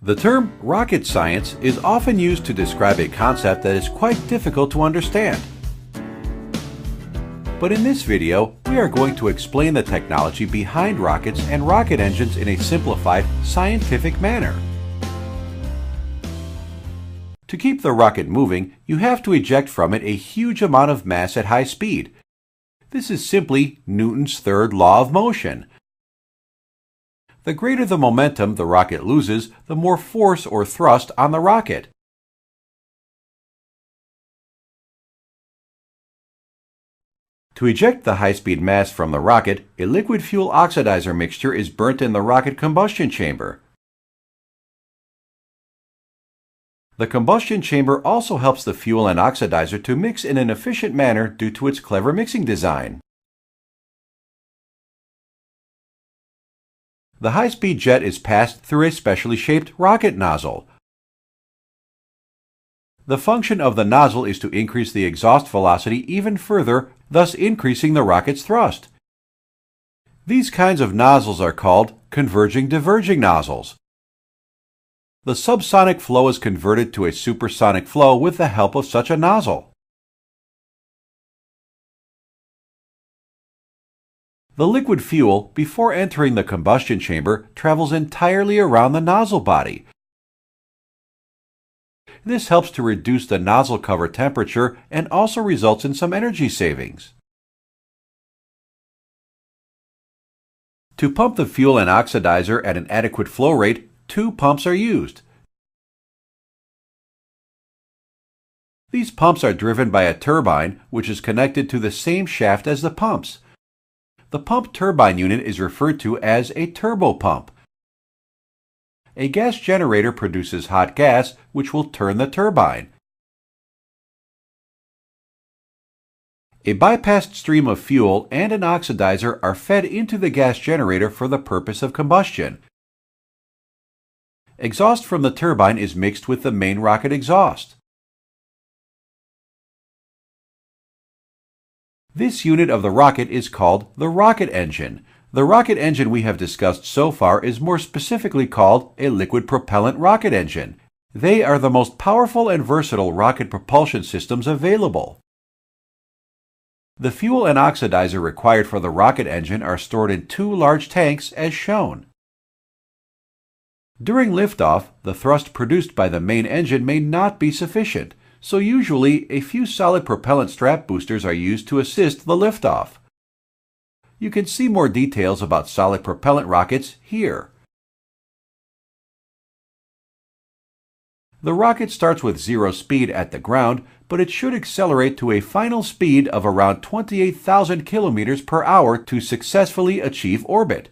The term rocket science is often used to describe a concept that is quite difficult to understand. But in this video, we are going to explain the technology behind rockets and rocket engines in a simplified, scientific manner. To keep the rocket moving, you have to eject from it a huge amount of mass at high speed. This is simply Newton's third law of motion. The greater the momentum the rocket loses, the more force or thrust on the rocket. To eject the high-speed mass from the rocket, a liquid fuel oxidizer mixture is burnt in the rocket combustion chamber. The combustion chamber also helps the fuel and oxidizer to mix in an efficient manner due to its clever mixing design. The high-speed jet is passed through a specially shaped rocket nozzle. The function of the nozzle is to increase the exhaust velocity even further, thus increasing the rocket's thrust. These kinds of nozzles are called converging-diverging nozzles. The subsonic flow is converted to a supersonic flow with the help of such a nozzle. The liquid fuel, before entering the combustion chamber, travels entirely around the nozzle body. This helps to reduce the nozzle cover temperature and also results in some energy savings. To pump the fuel and oxidizer at an adequate flow rate, 2 pumps are used. These pumps are driven by a turbine, which is connected to the same shaft as the pumps. The pump turbine unit is referred to as a turbopump. A gas generator produces hot gas, which will turn the turbine. A bypassed stream of fuel and an oxidizer are fed into the gas generator for the purpose of combustion. Exhaust from the turbine is mixed with the main rocket exhaust. This unit of the rocket is called the rocket engine. The rocket engine we have discussed so far is more specifically called a liquid propellant rocket engine. They are the most powerful and versatile rocket propulsion systems available. The fuel and oxidizer required for the rocket engine are stored in 2 large tanks as shown. During liftoff, the thrust produced by the main engine may not be sufficient, so usually a few solid propellant strap boosters are used to assist the liftoff. You can see more details about solid propellant rockets here. The rocket starts with 0 speed at the ground, but it should accelerate to a final speed of around 28,000 kilometers per hour to successfully achieve orbit.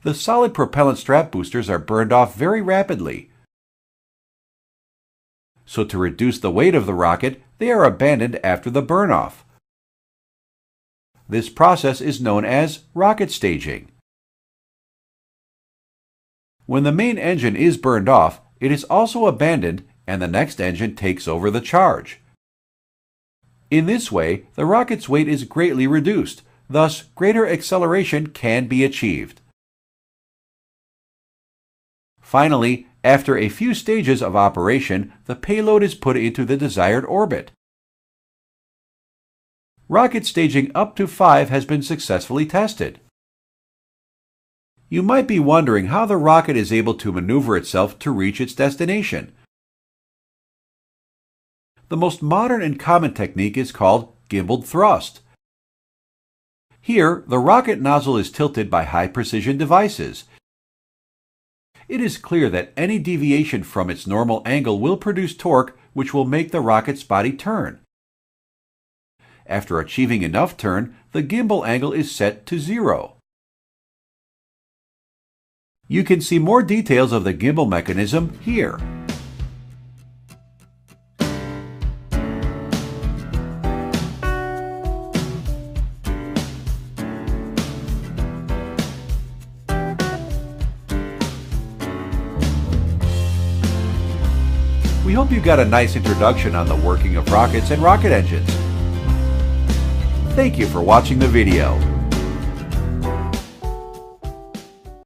The solid propellant strap boosters are burned off very rapidly. So to reduce the weight of the rocket, they are abandoned after the burn-off. This process is known as rocket staging. When the main engine is burned off, it is also abandoned and the next engine takes over the charge. In this way, the rocket's weight is greatly reduced, thus greater acceleration can be achieved. Finally, after a few stages of operation, the payload is put into the desired orbit. Rocket staging up to 5 has been successfully tested. You might be wondering how the rocket is able to maneuver itself to reach its destination. The most modern and common technique is called gimbaled thrust. Here, the rocket nozzle is tilted by high-precision devices. It is clear that any deviation from its normal angle will produce torque, which will make the rocket's body turn. After achieving enough turn, the gimbal angle is set to 0. You can see more details of the gimbal mechanism here. We hope you got a nice introduction on the working of rockets and rocket engines. Thank you for watching the video.